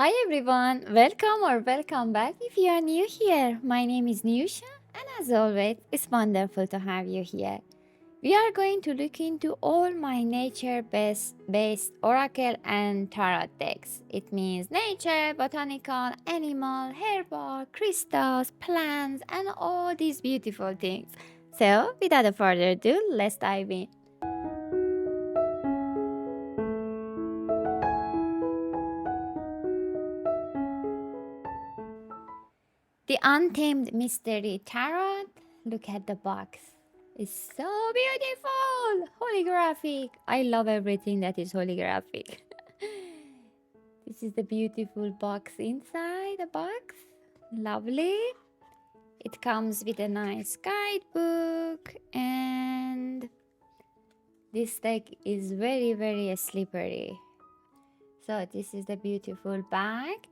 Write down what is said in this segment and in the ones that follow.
Hi everyone, welcome or welcome back if you are new here. My name is Nusha, and as always, it's wonderful to have you here. We are going to look into all my nature based oracle and tarot decks. It means nature, botanical, animal, herbal, crystals, plants, and all these beautiful things. So, without further ado, let's dive in. The Untamed Mystery Tarot. Look at the box. It's so beautiful! Holographic. I love everything that is holographic. This is the beautiful box inside the box. Lovely. It comes with a nice guidebook, and this deck is very slippery. So this is the beautiful bag.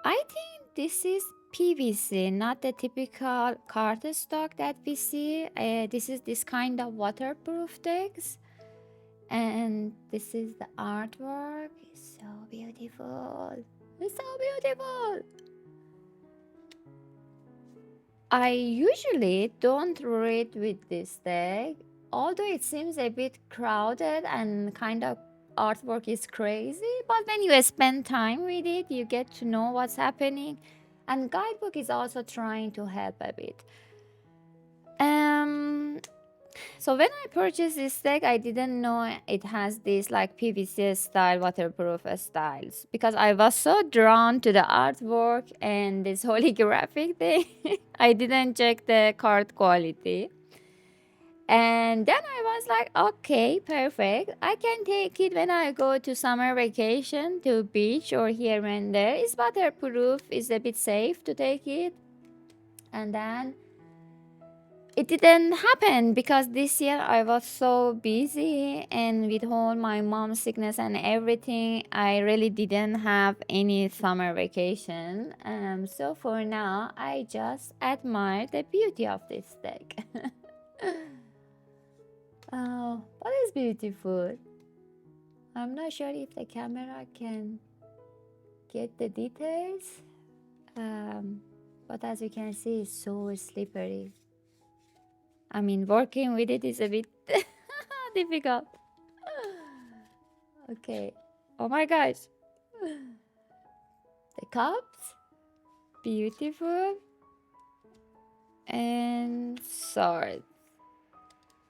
I think this is PVC, not the typical cardstock that we see. This is this kind of waterproof decks. And this is the artwork. It's so beautiful. It's so beautiful. I usually don't read with this deck, although it seems a bit crowded and kind of artwork is crazy. But when you spend time with it, you get to know what's happening. And guidebook is also trying to help a bit. Um, so when I purchased this deck, I didn't know it has these like PVC style waterproof styles because I was so drawn to the artwork and this holographic thing. I didn't check the card quality. And then I was like, okay, perfect. I can take it when I go to summer vacation to beach or here and there. It's waterproof, it's a bit safe to take it. And then it didn't happen because this year I was so busy and with all my mom's sickness and everything, I really didn't have any summer vacation. So for now, I just admire the beauty of this deck. Oh, that is beautiful. I'm not sure if the camera can get the details, but as you can see, it's so slippery. I mean, working with it is a bit difficult. Okay. Oh my gosh. The cups, beautiful. And sword.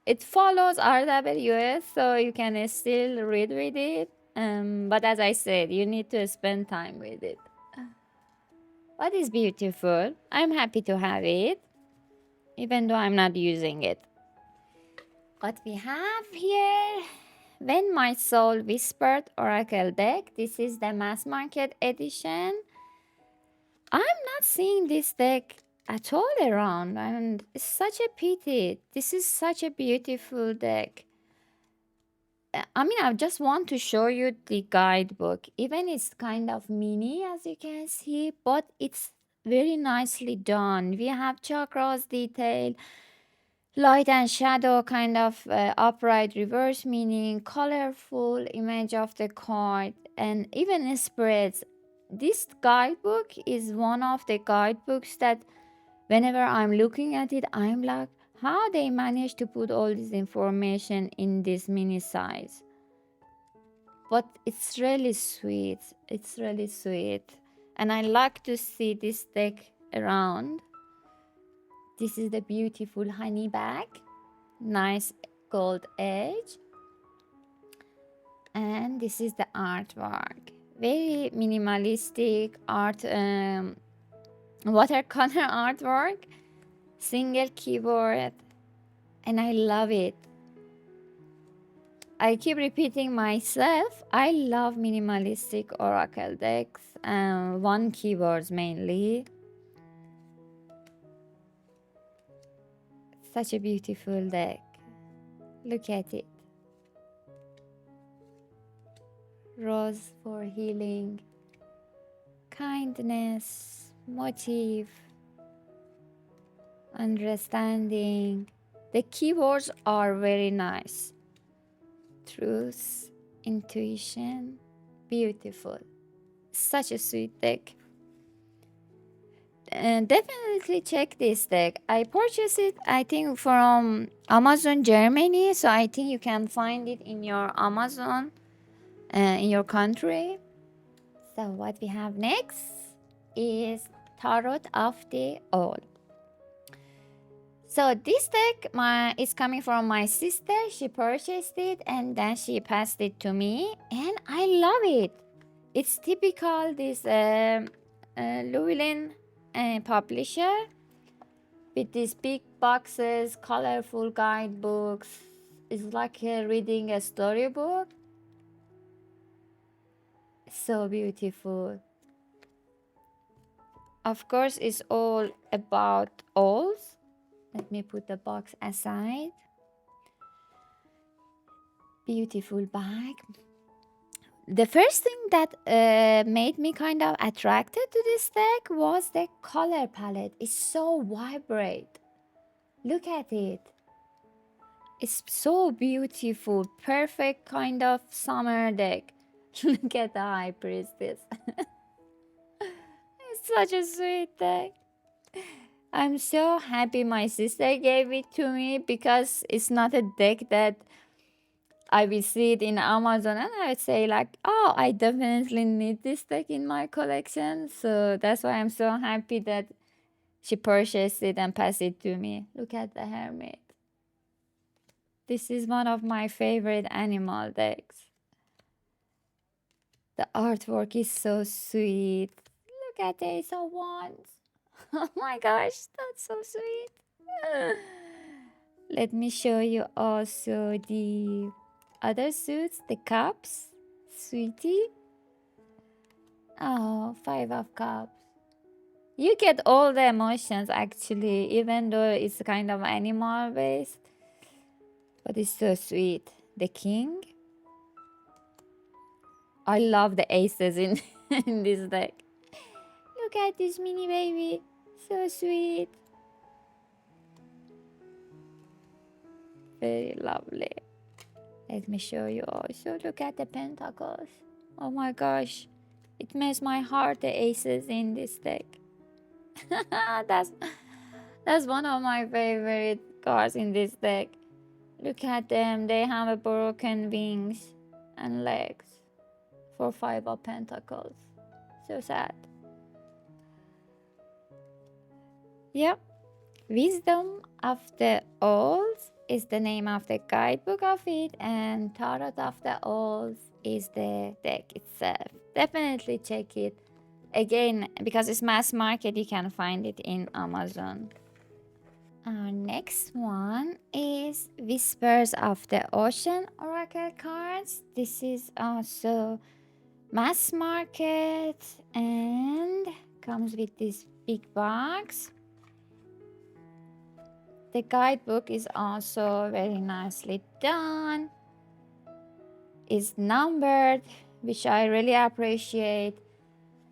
It follows RWS, so you can still read with it. But as I said, you need to spend time with it. What is beautiful? I'm happy to have it, even though I'm not using it. What we have here, When My Soul Whispered Oracle deck. This is the mass market edition. I'm not seeing this deck at all around, and it's such a pity. This is such a beautiful deck. I mean, I just want to show you the guidebook. Even it's kind of mini, as you can see, but it's very nicely done. We have chakras detail, light and shadow kind of upright reverse meaning, colorful image of the card, and even spreads. This guidebook is one of the guidebooks that whenever I'm looking at it, I'm like, how they managed to put all this information in this mini size. But it's really sweet. It's really sweet. And I like to see this deck around. This is the beautiful honey bag. Nice gold edge. And this is the artwork. Very minimalistic art, watercolor artwork. Single keyboard. And I love it. I keep repeating myself. I love minimalistic oracle decks. One keywords mainly. Such a beautiful deck. Look at it. Rose for healing, kindness, motive, understanding. The keywords are very nice. Truth, intuition, beautiful. Such a sweet deck. And definitely check this deck. I purchased it, I think, from Amazon Germany, so I think you can find it in your Amazon in your country. So what we have next is Tarot of the Owl. So this deck is coming from my sister. She purchased it and then she passed it to me, and I love it. It's typical this Llewellyn publisher with these big boxes, colorful guidebooks. It's like reading a storybook. So beautiful. Of course, it's all about owls. Let me put the box aside. Beautiful bag. The first thing that made me kind of attracted to this deck was the color palette. It's so vibrant. Look at it. It's so beautiful. Perfect kind of summer deck. Look at the High Priestess. It's such a sweet deck. I'm so happy my sister gave it to me because it's not a deck that I will see it in Amazon and I would say like, oh, I definitely need this deck in my collection. So that's why I'm so happy that she purchased it and passed it to me. Look at the Hermit. This is one of my favorite animal decks. The artwork is so sweet. Look at the Ace of Wands. Oh my gosh, that's so sweet. Let me show you also the other suits, the cups. Sweetie. Oh, 5 of cups. You get all the emotions actually, even though it's kind of animal based. But it's so sweet. The king. I love the aces in, in this deck. Look at this mini baby. So sweet. Very lovely. Let me show you also. Look at the pentacles. Oh my gosh. It makes my heart the aces in this deck. that's one of my favorite cards in this deck. Look at them. They have a broken wings and legs for 5 of pentacles. So sad. Yep. Wisdom of the Owls is the name of the guidebook of it, and Tarot of the Owls is the deck itself. Definitely check it. Again, because it's mass market, you can find it in Amazon. Our next one is Whispers of the Ocean Oracle cards. This is also mass market and comes with this big box. The guidebook is also very nicely done. It's numbered, which I really appreciate.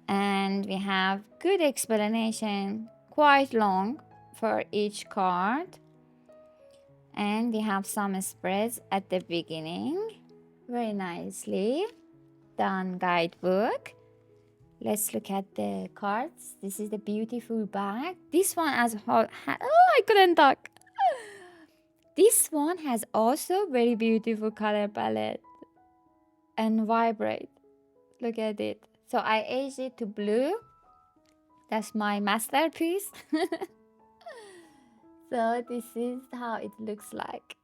And we have good explanation, quite long for each card. And we have some spreads at the beginning. Very nicely done guidebook. Let's look at the cards. This is the beautiful bag. This one has oh, I couldn't talk. This one has also very beautiful color palette and vibrate. Look at it. So I aged it to blue. That's my masterpiece. So this is how it looks like.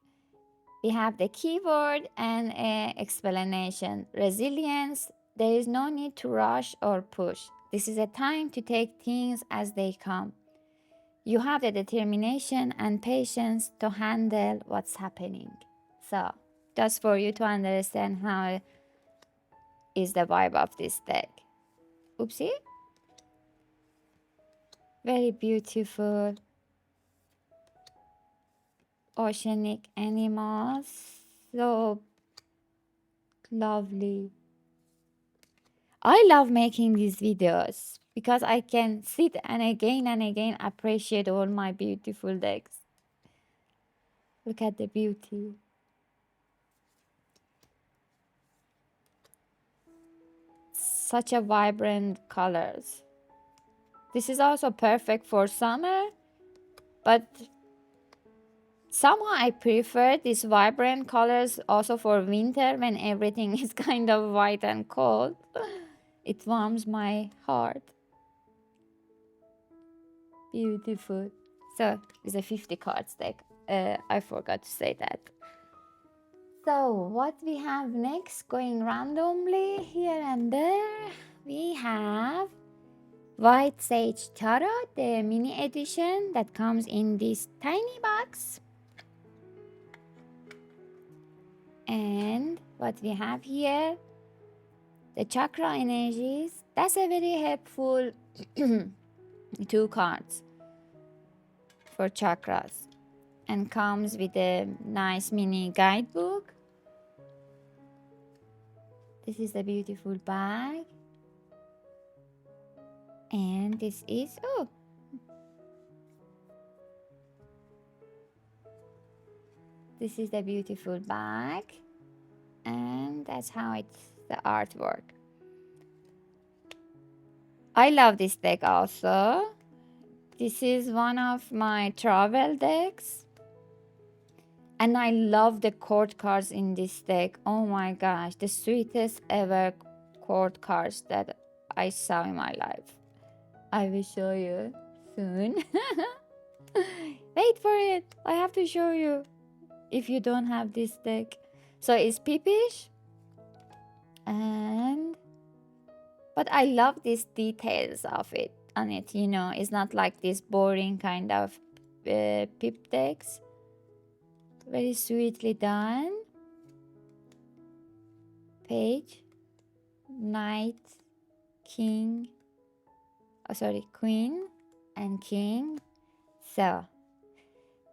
We have the keyword and an explanation. Resilience. There is no need to rush or push. This is a time to take things as they come. You have the determination and patience to handle what's happening. So, just for you to understand how is the vibe of this deck. Oopsie. Very beautiful. Oceanic animals. So lovely. I love making these videos because I can sit and again appreciate all my beautiful decks. Look at the beauty. such a vibrant colors. This is also perfect for summer, but somehow I prefer these vibrant colors also for winter when everything is kind of white and cold. It warms my heart. Beautiful. So it's a 50 cards deck. I forgot to say that. So what we have next, going randomly here and there, we have White Sage Tarot, the mini edition that comes in this tiny box. And what we have here, the chakra energies. That's a very helpful 2 cards for chakras, and comes with a nice mini guidebook. This is a beautiful bag. And this is, oh, this is the beautiful bag. And that's how it's the artwork. I love this deck also. This is one of my travel decks. And I love the court cards in this deck. Oh my gosh, the sweetest ever court cards that I saw in my life. I will show you soon. Wait for it. I have to show you if you don't have this deck. So it's Pipish. But I love these details of it on it, you know. It's not like this boring kind of pip decks. Very sweetly done. Page, Knight, King, oh sorry, Queen and King. So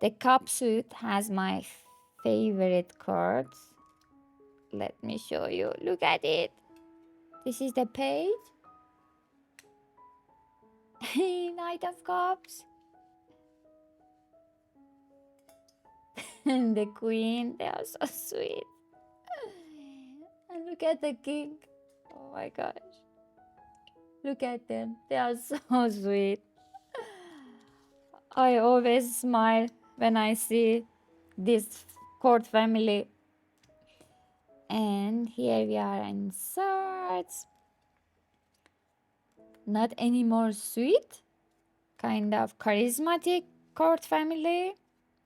the cup suit has my favorite cards. Let me show you. Look at it. This is the page. Knight of Cups. And the Queen. They are so sweet. And look at the King. Oh my gosh. Look at them. They are so sweet. I always smile when I see this court family. And here we are in swords. Not anymore sweet, kind of charismatic court family.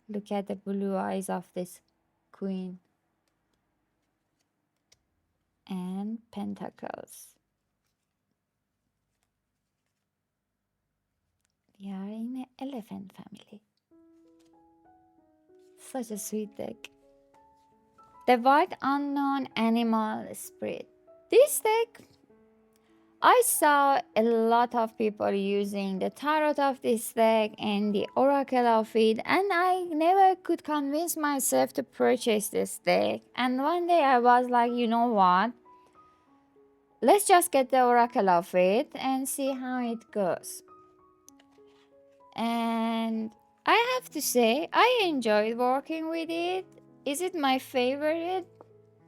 Look at the blue eyes of this queen. And pentacles. We are in the elephant family. Such a sweet deck. The White Unknown Animal Spirit. This deck, I saw a lot of people using the tarot of this deck and the oracle of it, and I never could convince myself to purchase this deck. And one day I was like, you know what? Let's just get the oracle of it and see how it goes. And I have to say, I enjoyed working with it. Is it my favorite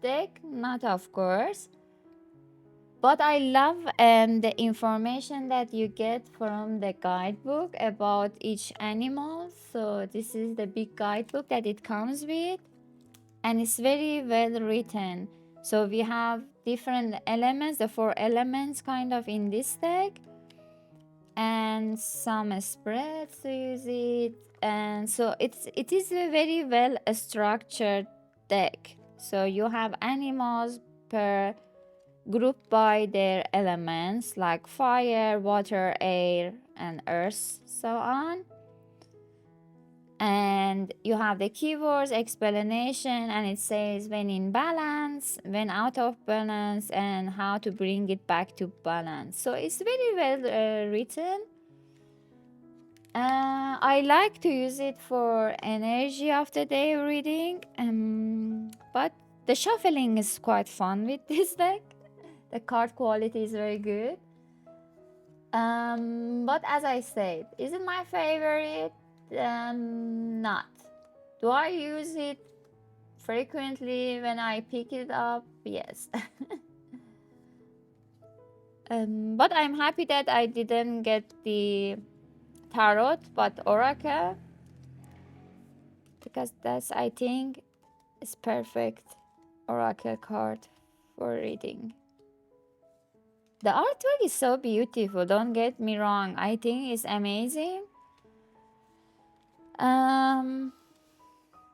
deck? Not of course. But I love the information that you get from the guidebook about each animal. So this is the big guidebook that it comes with. And it's very well written. So we have different elements, the 4 elements kind of in this deck. And some spreads to use it. And so it is a very well structured deck. So you have animals per grouped by their elements like fire, water, air, and earth, so on. And you have the keywords, explanation, and it says when in balance, when out of balance, and how to bring it back to balance. So it's very well written. I like to use it for energy of the day reading, but the shuffling is quite fun with this deck. The card quality is very good. But as I said, is it my favorite? Not. Do I use it frequently when I pick it up? Yes. But I'm happy that I didn't get the tarot, but oracle, because that's, I think, is perfect oracle card for reading. The artwork is so beautiful, don't get me wrong. I think it's amazing.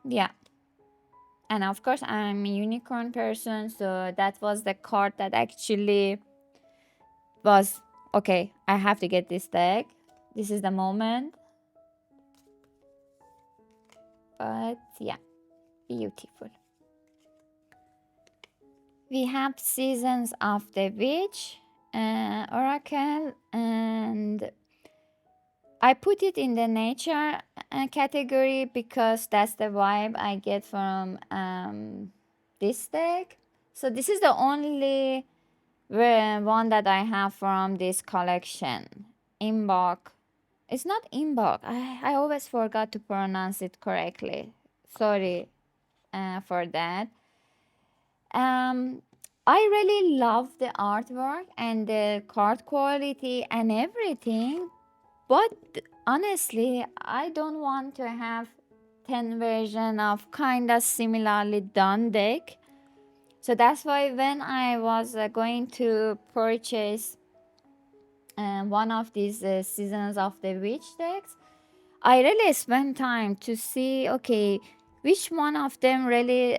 Yeah. And of course, I'm a unicorn person, so that was the card that actually was okay. I have to get this deck. This is the moment. But yeah, beautiful. We have Seasons of the Witch Oracle, and I put it in the nature category because that's the vibe I get from this deck. So this is the only one that I have from this collection. Imbolc. It's not Imbolc. I always forgot to pronounce it correctly. Sorry for that. I really love the artwork and the card quality and everything, but honestly, I don't want to have 10 version of kind of similarly done deck. So that's why when I was going to purchase one of these Seasons of the Witch decks, I really spent time to see, okay, which one of them really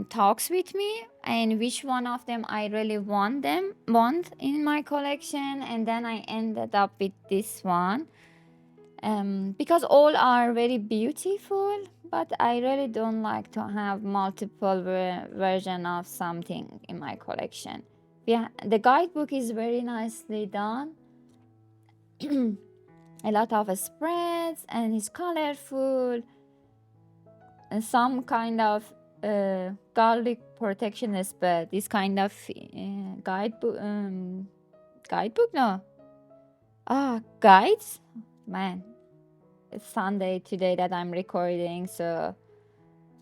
talks with me and which one of them I really want in my collection, and then I ended up with this one. Because all are very beautiful, but I really don't like to have multiple version of something in my collection. Yeah, the guidebook is very nicely done. A lot of spreads, and it's colorful, and some kind of garlic protection spread. This kind of guidebook, no, guides, man. It's Sunday today that I'm recording, so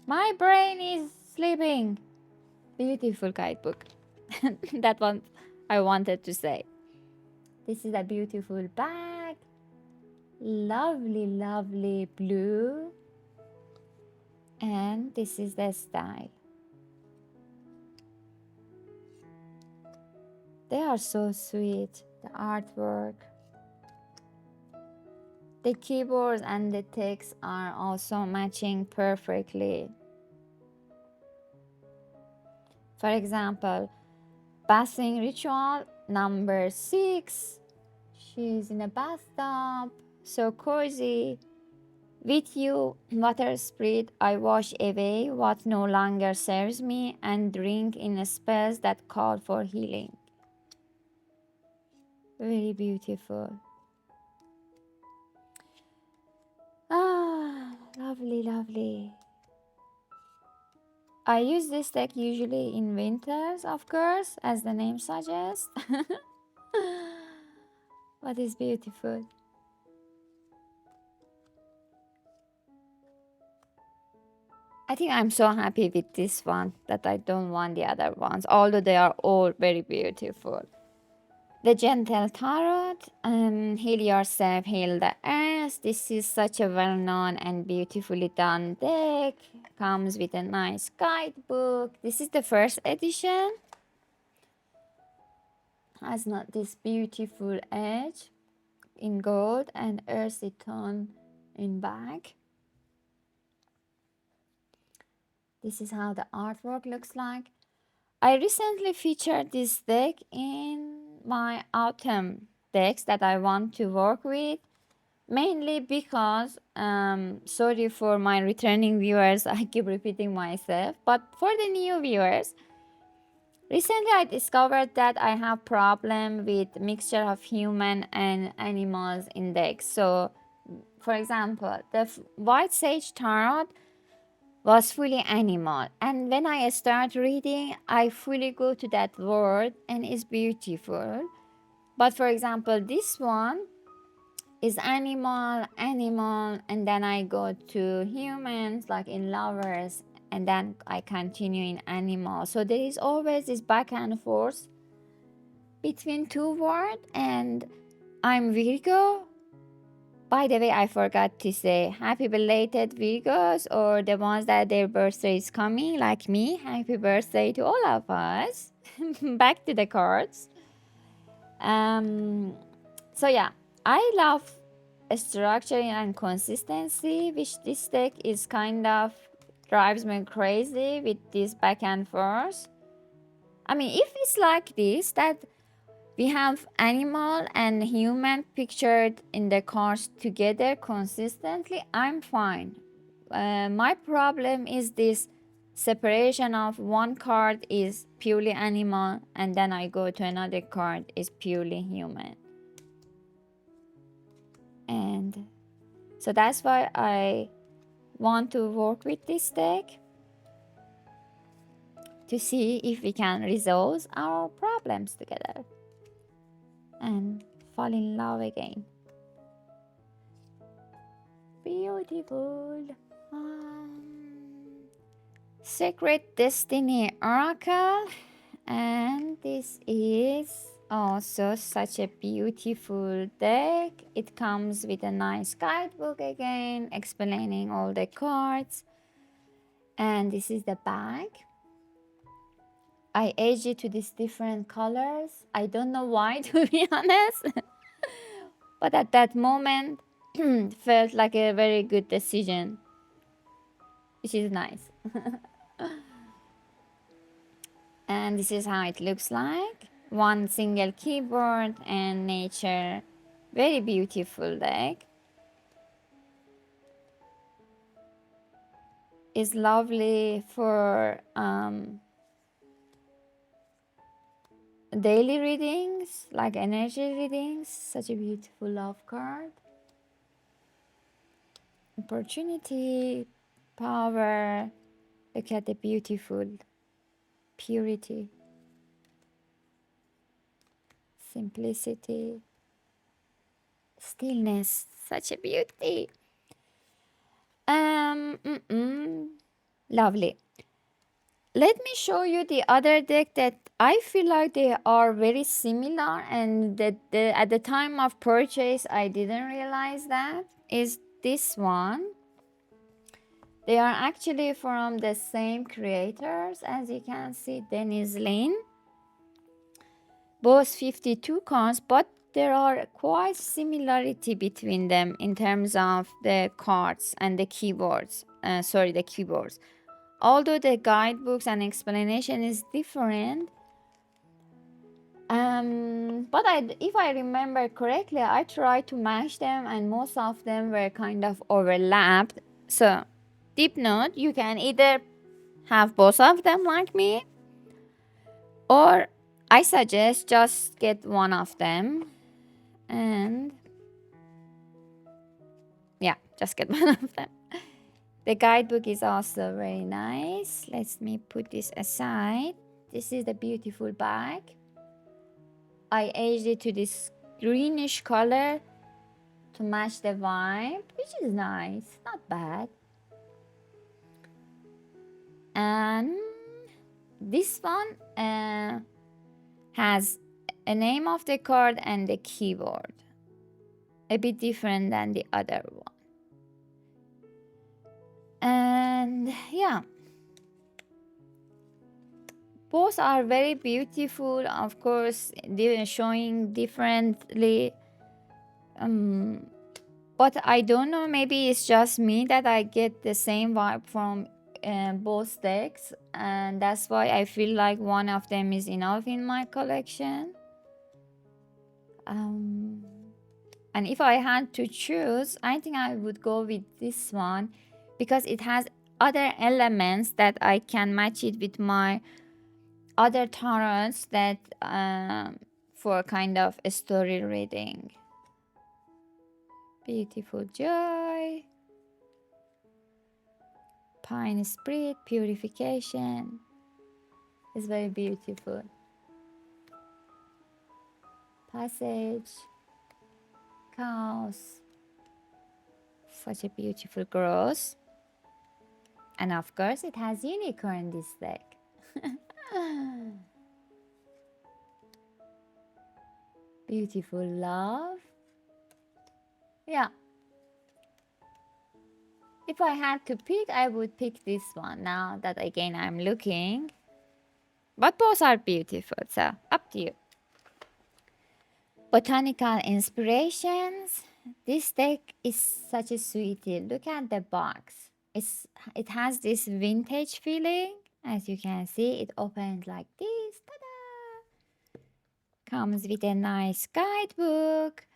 my brain is sleeping. Beautiful guidebook. That one I wanted to say. This is a beautiful bag. Lovely, lovely blue. And this is the style. They are so sweet. The artwork. The keyboards and the text are also matching perfectly. For example, bathing ritual number 6. She's in a bathtub, so cozy. With you, water spirit, I wash away what no longer serves me and drink in spells that call for healing. Very beautiful. Ah, lovely, lovely. I use this deck usually in winters, of course, as the name suggests. But it's beautiful. I think I'm so happy with this one that I don't want the other ones, although they are all very beautiful. The Gentle Tarot, Heal Yourself, Heal the Earth. This is such a well-known and beautifully done deck. Comes with a nice guidebook. This is the first edition. Has not this beautiful edge in gold and earthy tone in black. This is how the artwork looks like. I recently featured this deck in my autumn decks that I want to work with, mainly because, sorry for my returning viewers, I keep repeating myself, but for the new viewers, recently I discovered that I have problem with mixture of human and animals in decks. So, for example, the White Sage Tarot was fully animal, and when I start reading, I fully go to that word and it's beautiful. But for example, this one is animal, and then I go to humans, like in lovers, and then I continue in animal. So there is always this back and forth between two words, and I'm Virgo. By the way, I forgot to say happy belated Virgos, or the ones that their birthday is coming, like me. Happy birthday to all of us. Back to the cards. Um, so yeah, I love structure and consistency, which this deck is kind of drives me crazy with this back and forth. I mean, if it's like this, that we have animal and human pictured in the cards together consistently, I'm fine. My problem is this separation of one card is purely animal and then I go to another card is purely human. And so that's why I want to work with this deck to see if we can resolve our problems together and fall in love again. Beautiful. Secret Destiny Oracle. And this is also such a beautiful deck. It comes with a nice guidebook again, explaining all the cards. And this is the back. I aged it to these different colors. I don't know why, to be honest. But at that moment, felt like a very good decision, which is nice. And this is how it looks like. One single keyboard and nature. Very beautiful deck. It's lovely for daily readings, like energy readings. Such a beautiful love card. Opportunity, power. Look at the beautiful purity, simplicity, stillness. Such a beauty. Lovely. Let me show you the other deck that I feel like they are very similar, and that at the time of purchase I didn't realize that is this one. They are actually from the same creators, as you can see, Dennis Lin. Both 52 cards, but there are quite similarity between them in terms of the cards and the keyboards. The keyboards. Although the guidebooks and explanation is different, but if I remember correctly, I tried to match them and most of them were kind of overlapped. So, deep note, you can either have both of them like me, or I suggest just get one of them. And yeah, just get one of them. The guidebook is also very nice. Let me put this aside. This is the beautiful bag. I aged it to this greenish color to match the vibe, which is nice, not bad. And this one has a name of the card and the keyboard. A bit different than the other one. And yeah, both are very beautiful, of course, they're showing differently. But I don't know, maybe it's just me that I get the same vibe from both decks, and that's why I feel like one of them is enough in my collection. And if I had to choose, I think I would go with this one because it has other elements that I can match it with my other tarots that for kind of a story reading. Beautiful joy, pine spirit, purification. It's very beautiful. Passage, chaos, such a beautiful growth. And of course it has unicorn this deck. Beautiful love. Yeah. If I had to pick, I would pick this one. Now that again I'm looking. But both are beautiful, so up to you. Botanical inspirations. This deck is such a sweetie. Look at the box. It has this vintage feeling. As you can see, it opens like this. Ta-da! Comes with a nice guidebook.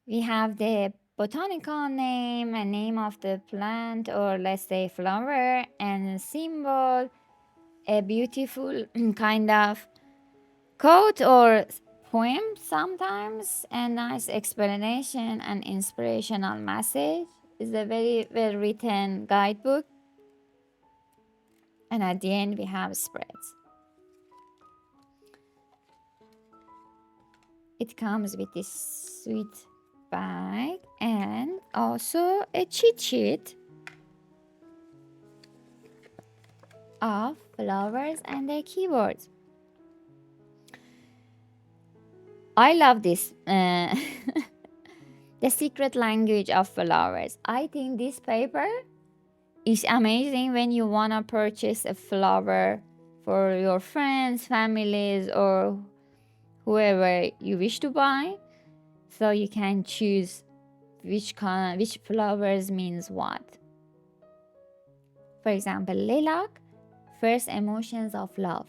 We have the botanical name and name of the plant, or let's say flower, and a symbol, a beautiful kind of quote or poem sometimes, a nice explanation and inspirational message. It's a very well written guidebook. And at the end we have spreads. It comes with this sweet bag and also a cheat sheet of flowers and their keywords. I love this. The secret language of flowers. I think this paper is amazing when you want to purchase a flower for your friends, families, or whoever you wish to buy. So you can choose which flowers means what. For example, lilac, first emotions of love.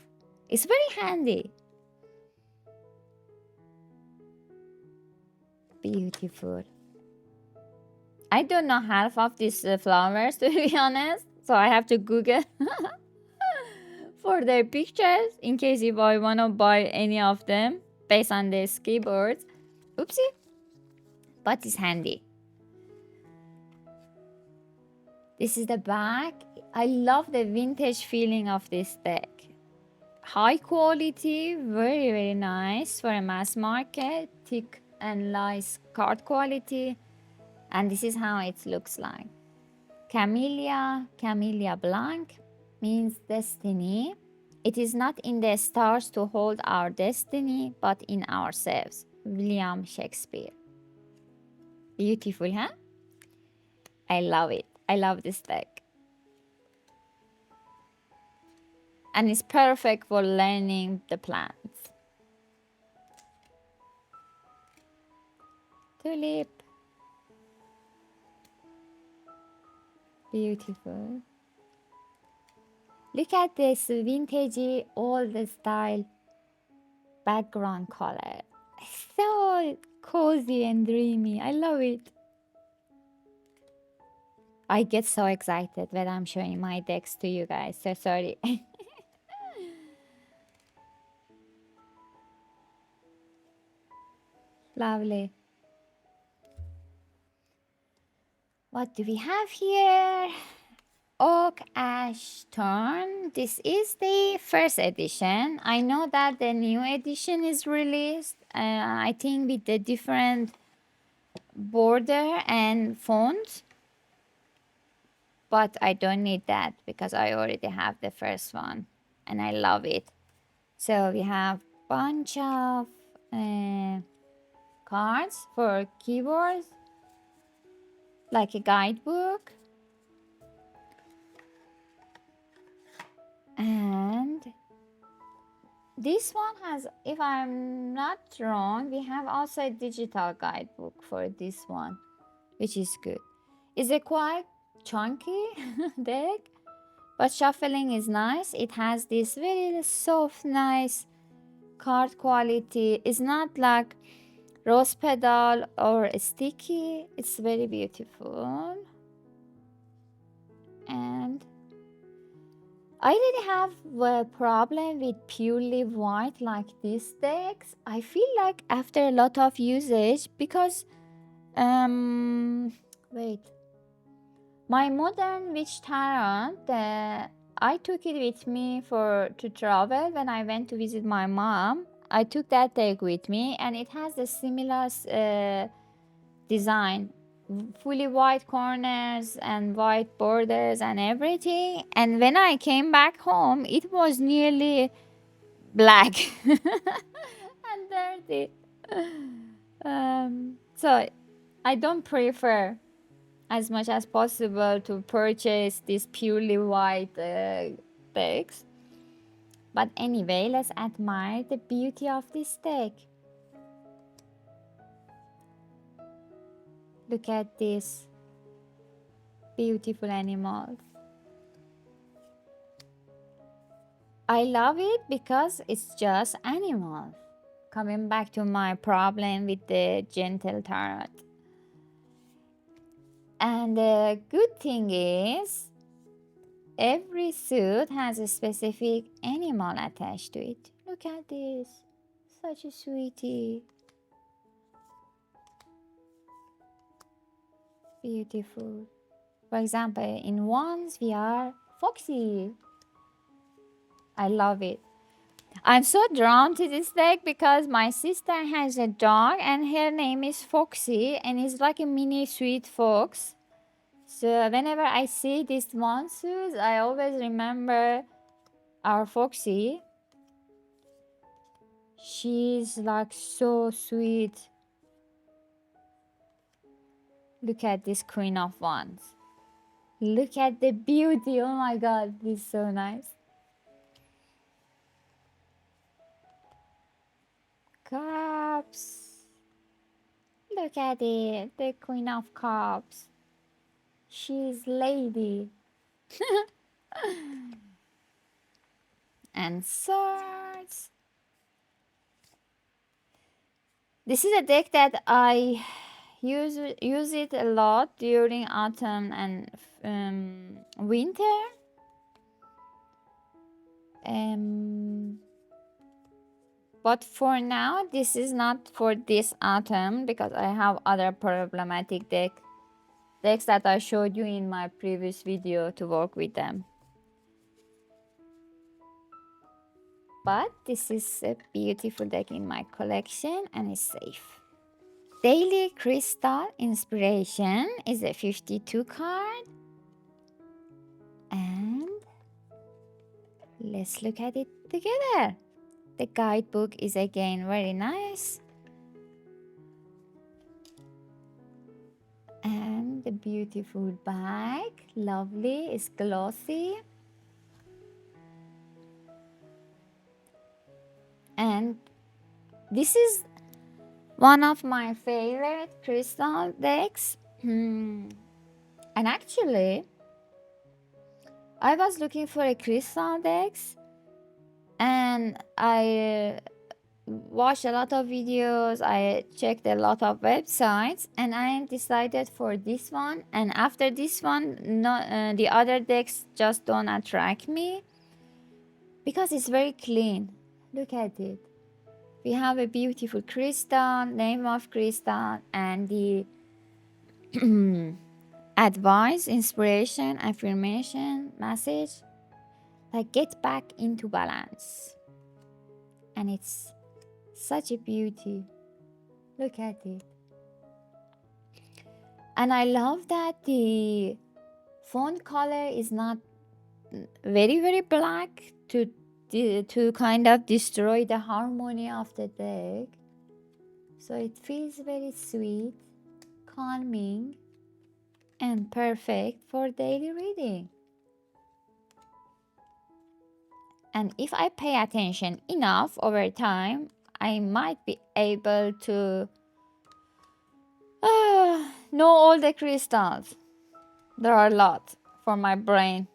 It's very handy. Beautiful. I don't know half of these flowers, to be honest, so I have to Google for their pictures in case if I want to buy any of them based on their keyboards. Oopsie. But it's handy. This is the back. I love the vintage feeling of this deck. High quality, very, very nice for a mass market. Thick and nice card quality. And this is how it looks like. Camellia Blanc means destiny. It is not in the stars to hold our destiny, but in ourselves. William Shakespeare. Beautiful, huh? I love it. I love this deck. And it's perfect for learning the plants. Tulip. Beautiful. Look at this vintagey old style background color. So cozy and dreamy. I love it. I get so excited when I'm showing my decks to you guys. So sorry. Lovely. What do we have here? Oak Ash Thorn. This is the first edition. I know that the new edition is released. I think with the different border and font. But I don't need that because I already have the first one. And I love it. So we have bunch of cards for keywords. Like a guidebook. And this one has, if I'm not wrong, we have also a digital guidebook for this one, which is good. It's a quite chunky deck, but shuffling is nice. It has this very soft, nice card quality. It's not like rose petal or sticky. It's very beautiful. And I really have a problem with purely white like these decks. I feel like after a lot of usage, because wait, my modern witch tarot, I took it with me to travel when I went to visit my mom. I took that deck with me, and it has a similar design. Fully white corners and white borders and everything. And when I came back home, it was nearly black and dirty. So I don't prefer as much as possible to purchase these purely white decks. But anyway, let's admire the beauty of this deck. Look at this beautiful animals. I love it because it's just animals. Coming back to my problem with the gentle tarot. And the good thing is, every suit has a specific animal attached to it. Look at this. Such a sweetie. Beautiful. For example, in ones we are Foxy. I love it. I'm so drawn to this deck because my sister has a dog and her name is Foxy and it's like a mini sweet fox. So whenever I see these monsters, I always remember our Foxy. She's like so sweet. Look at this Queen of Wands. Look at the beauty. Oh my god, this is so nice. Cups. Look at it, the Queen of Cups. She's lady. And swords. This is a deck that I use it a lot during autumn and winter. But for now, this is not for this autumn because I have other problematic decks that I showed you in my previous video to work with them. But this is a beautiful deck in my collection and it's safe. Daily Crystal Inspiration is a 52 card. And let's look at it together. The guidebook is again very nice. And the beautiful bag, lovely, it's glossy. And this is one of my favorite crystal decks. And actually, I was looking for a crystal decks and I watched a lot of videos, I checked a lot of websites and I decided for this one. And after this one, the other decks just don't attract me because it's very clean. Look at it. We have a beautiful crystal, name of crystal, and the advice, inspiration, affirmation, message, like get back into balance. And it's such a beauty. Look at it. And I love that the font color is not very black to kind of destroy the harmony of the deck. So it feels very sweet, calming, and perfect for daily reading. And if I pay attention enough over time, I might be able to know all the crystals. There are a lot for my brain.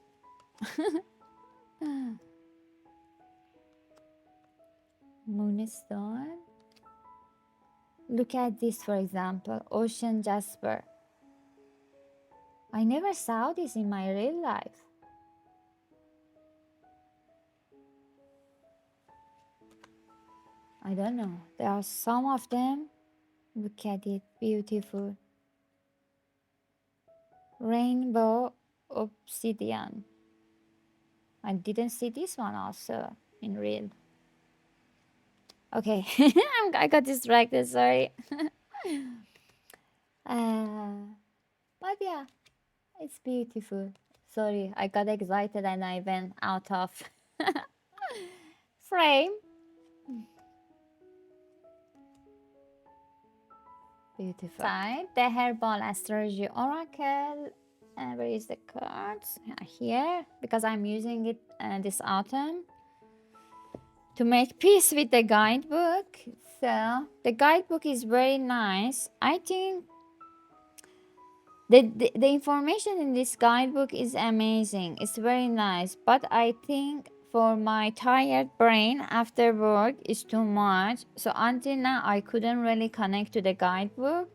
Moonstone. Look at this, for example, ocean jasper. I never saw this in my real life. I don't know. There are some of them. Look at it, beautiful. Rainbow obsidian. I didn't see this one also in real. Okay, I got distracted, sorry. But yeah, it's beautiful. Sorry, I got excited and I went out of frame. Beautiful. Side, the Herbal Astrology Oracle. Where is the cards? Here, because I'm using it this autumn to make peace with the guidebook. So the guidebook is very nice. I think the information in this guidebook is amazing. It's very nice. But I think for my tired brain after work is too much. So until now I couldn't really connect to the guidebook.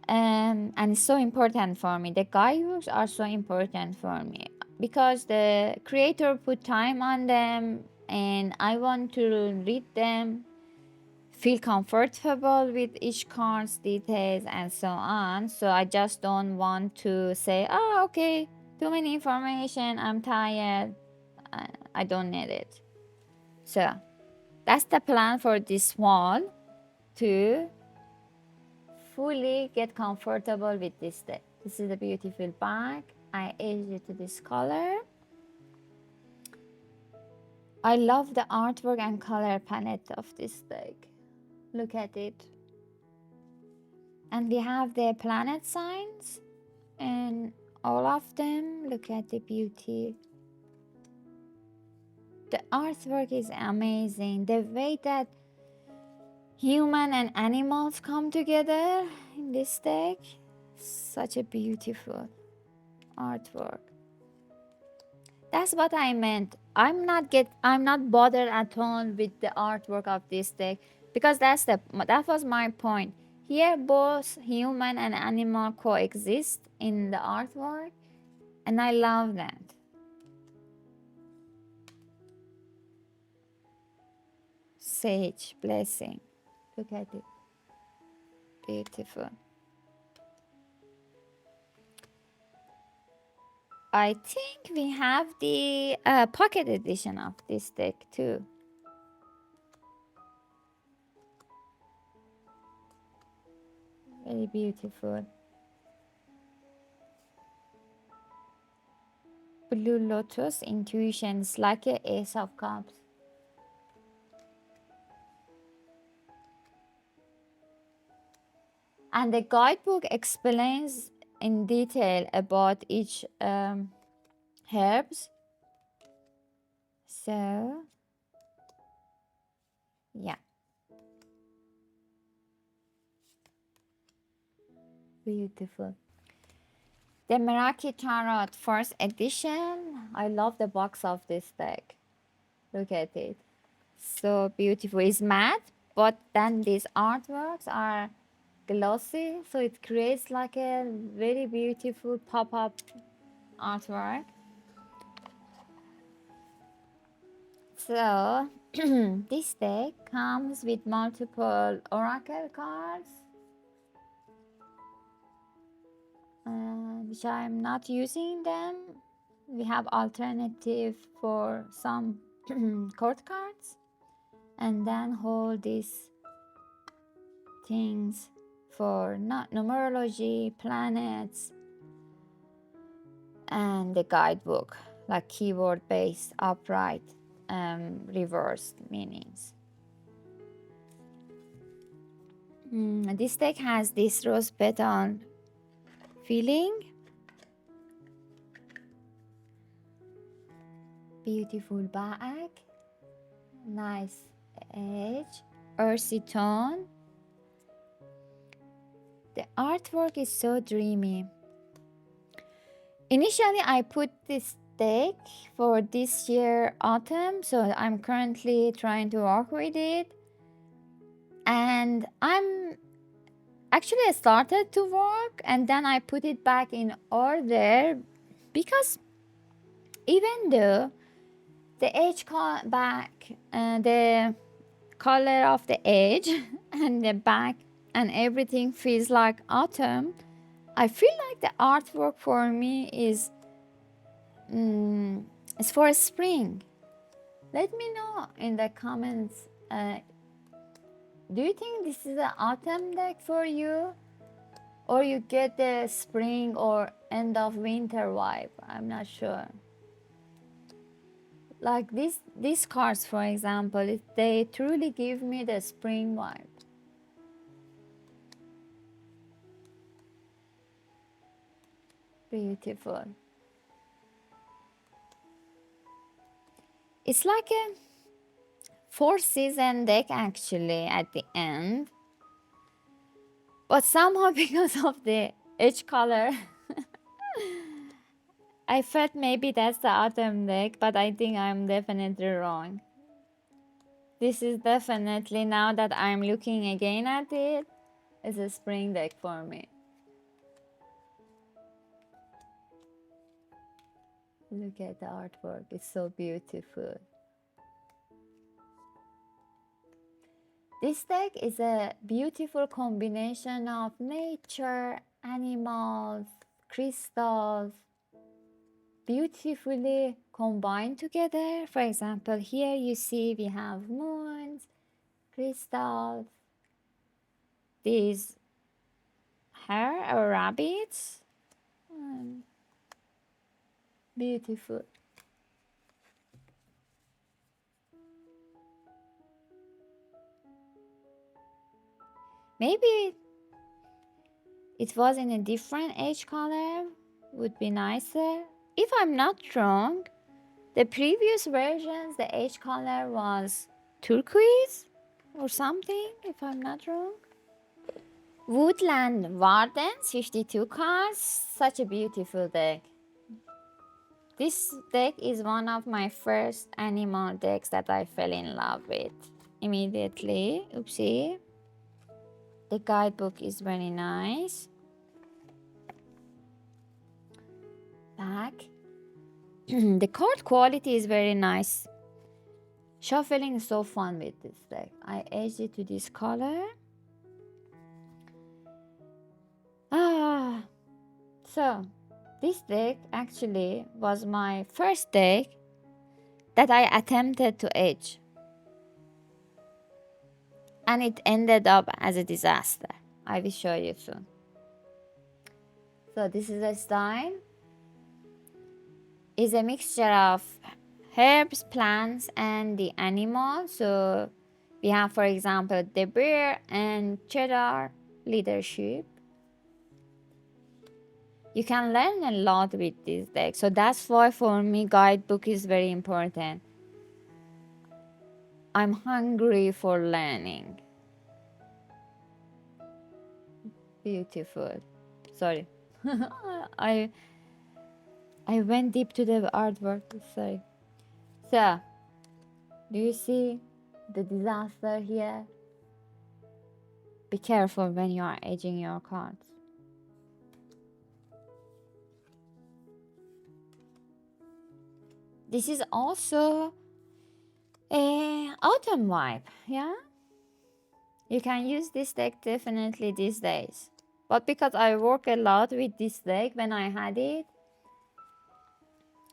And it's so important for me. The guidebooks are so important for me because the creator put time on them and I want to read them, feel comfortable with each card's details and so on. So I just don't want to say, oh, okay, too many information, I'm tired, I don't need it. So that's the plan for this wall, to fully get comfortable with this deck. This is a beautiful bag. I aged it to this color. I love the artwork and color palette of this deck. Look at it. And we have the planet signs and all of them. Look at the beauty. The artwork is amazing. The way that human and animals come together in this deck, such a beautiful artwork. That's what I meant. I'm not bothered at all with the artwork of this deck because that was my point. Here both human and animal coexist in the artwork and I love that. Sage blessing. Look at it. Beautiful. I think we have the pocket edition of this deck too. Very beautiful. Blue Lotus Intuition is like an Ace of Cups. And the guidebook explains in detail about each herbs. So, yeah. Beautiful. The Meraki Tarot first edition. I love the box of this deck. Look at it. So beautiful. It's matte, but then these artworks are glossy. So it creates like a very beautiful pop-up artwork. So this deck comes with multiple oracle cards, which I'm not using them. We have alternative for some court cards, and then hold these things for not numerology, planets, and the guidebook, like keyword based, upright, reversed meanings. This deck has this rose petal feeling. Beautiful back, nice edge, earthy tone. The artwork is so dreamy. Initially, I put this deck for this year autumn, so I'm currently trying to work with it. And I started to work and then I put it back in order because even though the edge back, the color of the edge and the back and everything feels like autumn, I feel like the artwork for me is it's for spring. Let me know in the comments. Do you think this is an autumn deck for you? Or you get the spring or end of winter vibe? I'm not sure. Like these cards, for example, they truly give me the spring vibe. Beautiful. It's like a 4-season deck actually at the end. But somehow because of the edge color, I felt maybe that's the autumn deck, but I think I'm definitely wrong. This is definitely, now that I'm looking again at it, is a spring deck for me. Look at the artwork, it's so beautiful. This deck is a beautiful combination of nature, animals, crystals, beautifully combined together. For example, here you see we have moons, crystals, these hare or rabbits. Beautiful. Maybe it was in a different edge color, would be nicer. If I'm not wrong, the previous versions, the edge color was turquoise or something, if I'm not wrong. Woodland Wardens, 52 cards, such a beautiful deck. This deck is one of my first animal decks that I fell in love with immediately. Oopsie. The guidebook is very nice. Back. The card quality is very nice. Shuffling is so fun with this deck. I edged it to this color. So this deck actually was my first deck that I attempted to edge. And it ended up as a disaster. I will show you soon. So this is a style. It's a mixture of herbs, plants, and the animals. So we have, for example, the bear and cheddar leadership. You can learn a lot with this deck. So that's why for me guidebook is very important. I'm hungry for learning. Beautiful. Sorry. I went deep to the artwork. Sorry. So, do you see the disaster here? Be careful when you are edging your cards. This is also a autumn vibe, yeah? You can use this deck definitely these days. But because I work a lot with this deck when I had it,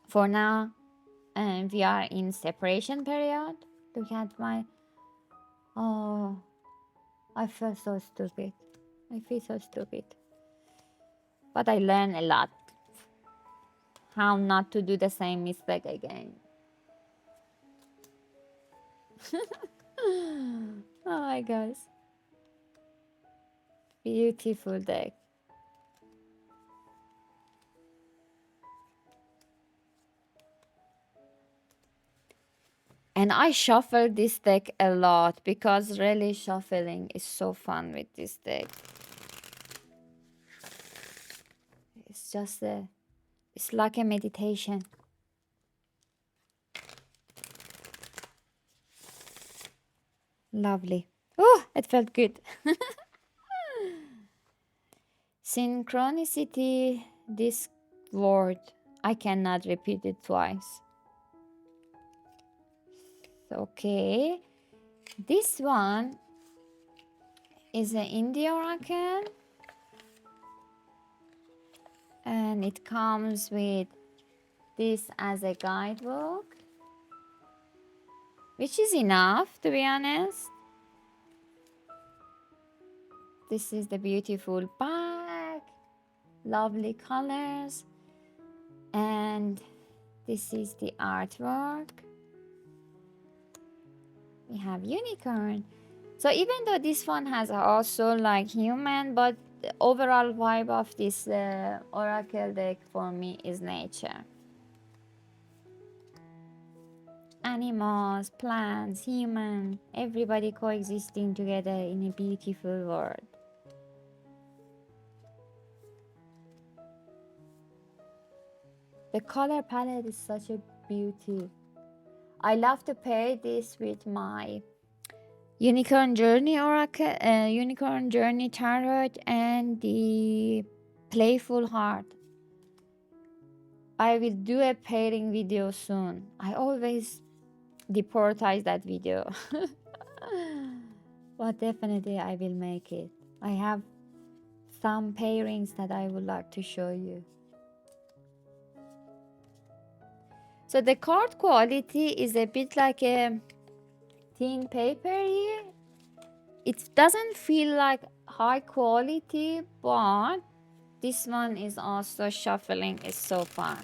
for now, we are in separation period. Look at my... Oh, I feel so stupid. I feel so stupid. But I learn a lot. How not to do the same mistake again. Oh my gosh. Beautiful deck. And I shuffle this deck a lot because really shuffling is so fun with this deck. It's just it's like a meditation. Lovely. Oh, it felt good. Synchronicity, this word, I cannot repeat it twice. Okay, this one is an India oracle, and it comes with this as a guidebook, which is enough, to be honest. This is the beautiful back, lovely colors, and this is the artwork. We have unicorn. So even though this one has also like human, but the overall vibe of this oracle deck for me is nature. Animals, plants, human, everybody coexisting together in a beautiful world. The color palette is such a beauty. I love to pair this with my Unicorn Journey Oracle, Unicorn Journey Tarot, and the Playful Heart. I will do a pairing video soon. I always deportize that video. But definitely I will make it. I have some pairings that I would like to show you. So the card quality is a bit like a thin paper here. It doesn't feel like high quality, but this one is also shuffling is so fun.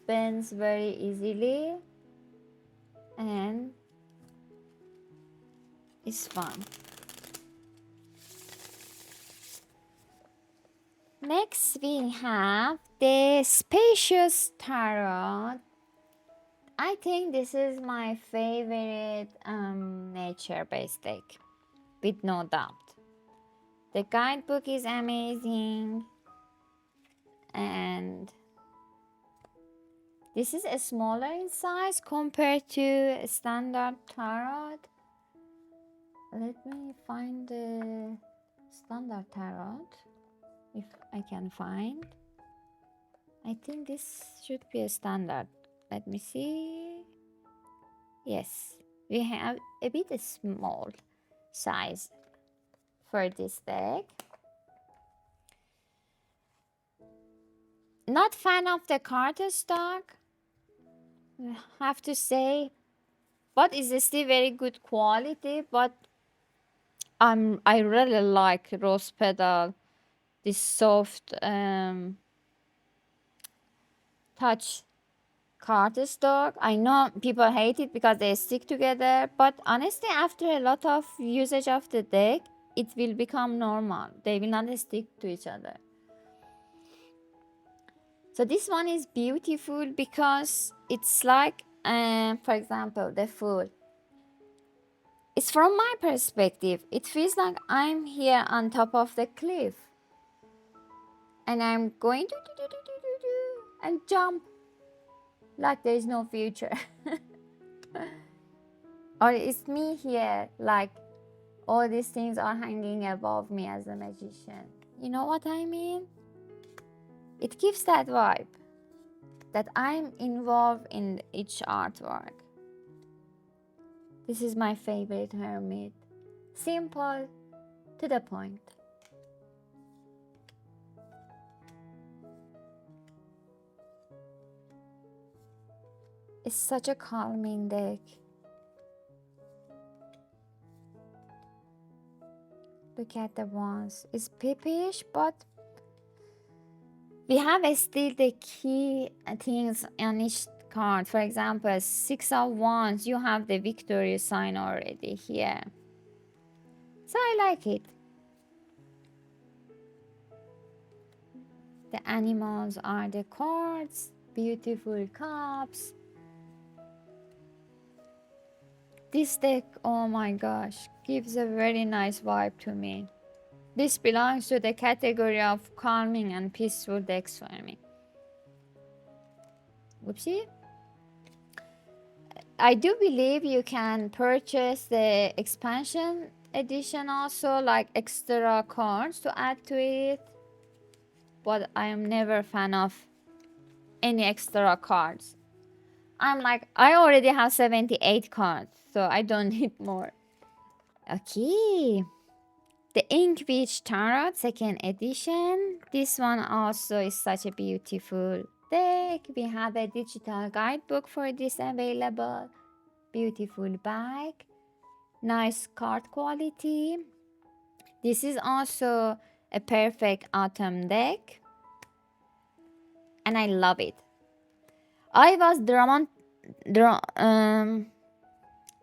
Bends very easily and it's fun. Next we have the Spacious Tarot. I think this is my favorite nature-based deck, with no doubt. The guidebook is amazing, and this is a smaller in size compared to a standard tarot. Let me find the standard tarot, if I can find. I think this should be a standard. Let me see. Yes, we have a bit small size for this deck. Not fan of the cardstock, I have to say, but it's still very good quality. But I really like rose petal, this soft touch cardstock. I know people hate it because they stick together, but honestly, after a lot of usage of the deck, it will become normal. They will not stick to each other. So this one is beautiful because it's like, for example, the Fool. It's from my perspective. It feels like I'm here on top of the cliff, and I'm going to and jump like there is no future. Or it's me here, like all these things are hanging above me as a magician. You know what I mean? It gives that vibe that I'm involved in each artwork. This is my favorite hermit. Simple, to the point. It's such a calming deck. Look at the wands. It's pippish, but we have still the key things on each card. For example, 6 of Wands, you have the victory sign already here. So I like it. The animals are the cards, beautiful cups. This deck, oh my gosh, gives a very nice vibe to me. This belongs to the category of calming and peaceful decks for me. Whoopsie. I do believe you can purchase the expansion edition also, like extra cards to add to it. But I am never a fan of any extra cards. I'm like, I already have 78 cards, so I don't need more. Okay. The Ink Beach Tarot, 2nd edition. This one also is such a beautiful deck. We have a digital guidebook for this available. Beautiful bag. Nice card quality. This is also a perfect autumn deck. And I love it. I was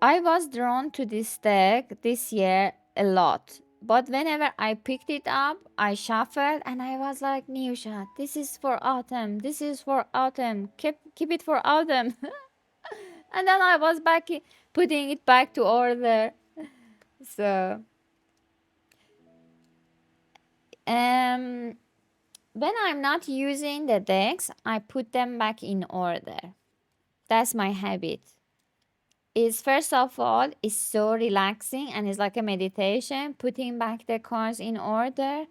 I was drawn to this deck this year a lot. But whenever I picked it up, I shuffled and I was like, Nusha, this is for autumn. This is for autumn. Keep it for autumn. And then I was putting it back to order. So, um, when I'm not using the decks, I put them back in order. That's my habit. Is first of all, it's so relaxing and it's like a meditation, putting back the cards in order.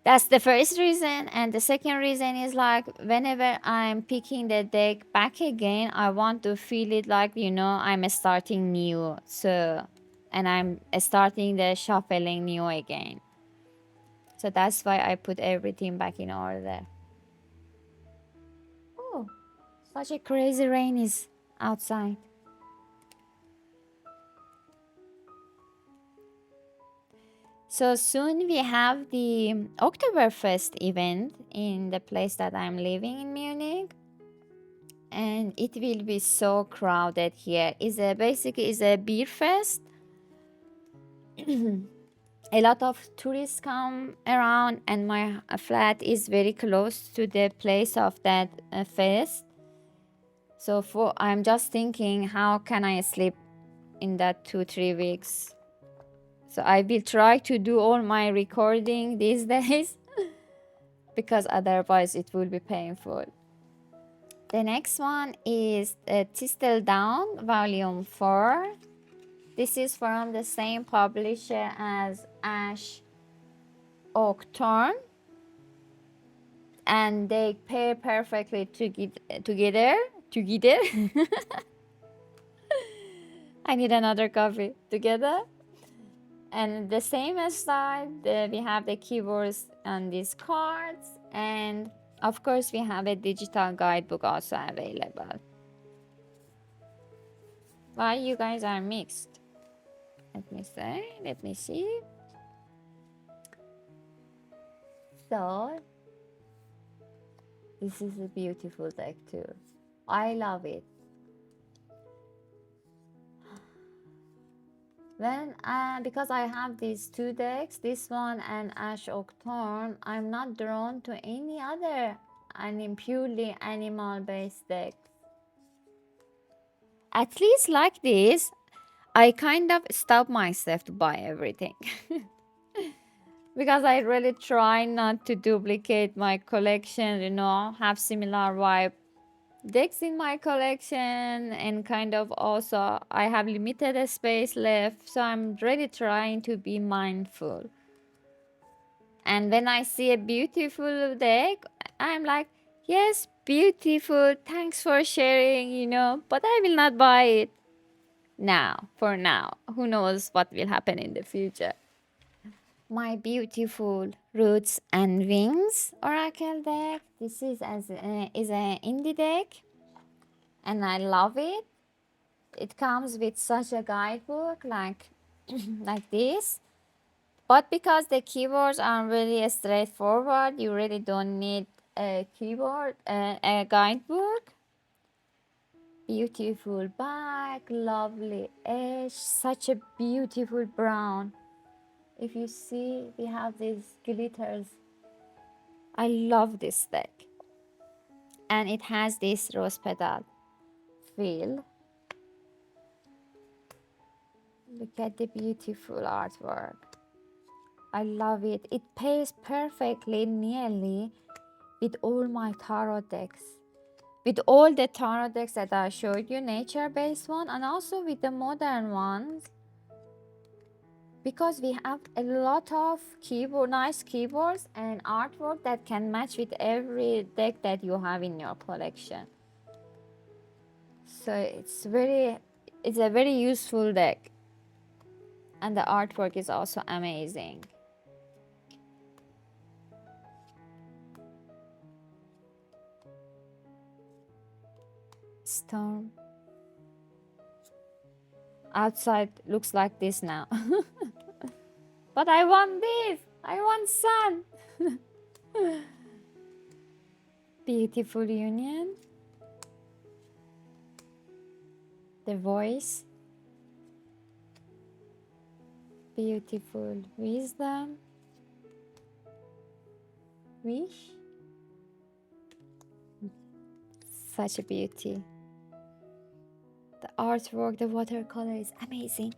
That's the first reason. And the second reason is like whenever I'm picking the deck back again, I want to feel it like, I'm starting new. So, and I'm starting the shuffling new again. So that's why I put everything back in order. Oh, such a crazy rain is outside. So soon we have the Oktoberfest event in the place that I'm living in Munich. And it will be so crowded here. Basically is a beer fest. A lot of tourists come around and my flat is very close to the place of that fest. So I'm just thinking, how can I sleep in that 2-3 weeks? So I will try to do all my recording these days because otherwise it will be painful. The next one is Thistledown Volume 4. This is from the same publisher as Ash Oak Thorn. And they pair perfectly together. I need another coffee. Together. And the same style, we have the keywords on these cards. And of course, we have a digital guidebook also available. Why you guys are mixed? Let me see. So, this is a beautiful deck too. I love it. Because I have these two decks, this one and Ash Oak Thorn, I'm not drawn to any other purely animal-based decks. At least like this, I kind of stop myself to buy everything. Because I really try not to duplicate my collection, have similar vibe decks in my collection, and kind of also I have limited space left, so I'm really trying to be mindful. And when I see a beautiful deck, I'm like, yes, beautiful, thanks for sharing, but I will not buy it now. For now, who knows what will happen in the future. My beautiful Roots and Wings Oracle deck. This is an indie deck, and I love it. It comes with such a guidebook like like this. But because the keywords are really straightforward, you really don't need a a guidebook. Beautiful back, lovely edge, such a beautiful brown. If you see, we have these glitters. I love this deck. And it has this rose petal feel. Look at the beautiful artwork. I love it. It pairs perfectly nearly with all my tarot decks. With all the tarot decks that I showed you, nature-based one, and also with the modern ones. Because we have a lot of nice keyboards and artwork that can match with every deck that you have in your collection. So it's a very useful deck. And the artwork is also amazing. Storm. Outside looks like this now. But I want this. I want sun. Beautiful union. The voice. Beautiful. Wisdom. Wish. Such a beauty. The artwork, the watercolor is amazing.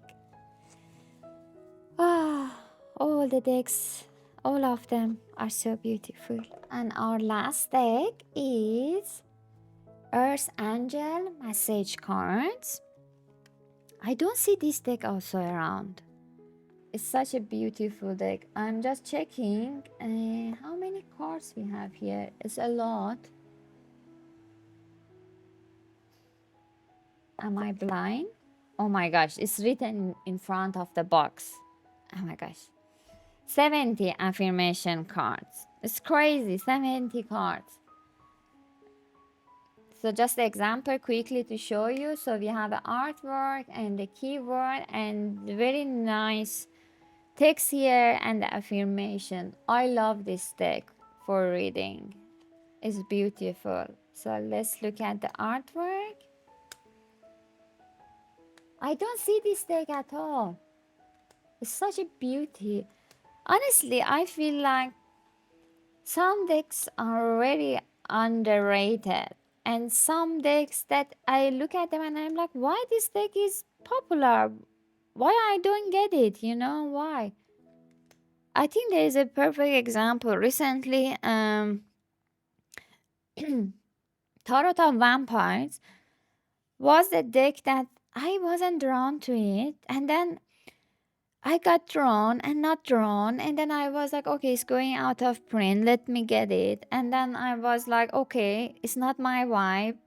Ah, all the decks, all of them are so beautiful. And our last deck is Earth Angel Message Cards. I don't see this deck also around. It's such a beautiful deck. I'm just checking how many cards we have here. It's a lot. Am I blind? Oh my gosh, it's written in front of the box. Oh my gosh. 70 affirmation cards. It's crazy, 70 cards. So just the example quickly to show you. So we have the artwork and the keyword and very nice text here and the affirmation. I love this deck for reading. It's beautiful. So let's look at the artwork. I don't see this deck at all. It's such a beauty. Honestly, I feel like some decks are very underrated. And some decks that I look at them and I'm like, why this deck is popular? Why I don't get it? You know, why? I think there is a perfect example. Recently, Tarot of Vampires was the deck that I wasn't drawn to it. And then I got drawn and not drawn. And then I was like, okay, it's going out of print. Let me get it. And then I was like, okay, it's not my vibe.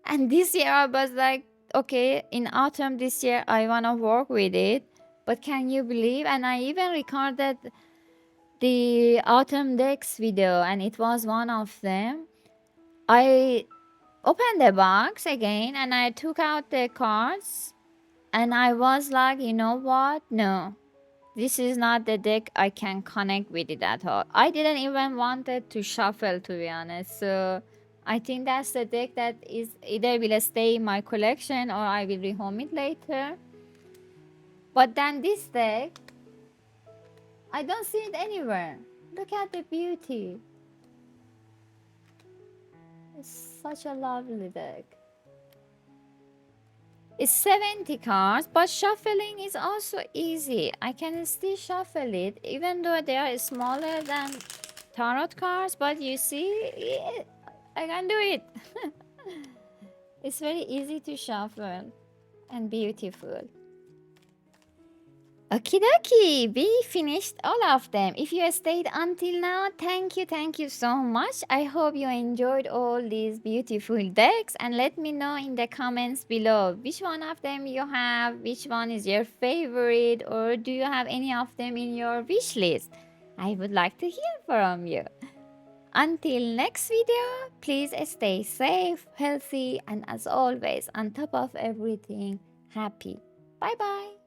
And this year I was like, okay, in autumn this year I want to work with it. But can you believe? And I even recorded the autumn decks video and it was one of them. I opened the box again and I took out the cards and I was like, you know what? No, this is not the deck I can connect with it at all. I didn't even wanted to shuffle, to be honest. So I think that's the deck that is either will stay in my collection or I will rehome it later. But then this deck, I don't see it anywhere. Look at the beauty. It's such a lovely deck. It's 70 cards, but shuffling is also easy. I can still shuffle it, even though they are smaller than tarot cards, but you see, I can do it. It's very easy to shuffle and beautiful. Okie dokie, we finished all of them. If you stayed until now, thank you so much. I hope you enjoyed all these beautiful decks and let me know in the comments below which one of them you have, which one is your favorite, or do you have any of them in your wish list? I would like to hear from you. Until next video, please stay safe, healthy, and as always, on top of everything, happy. Bye bye.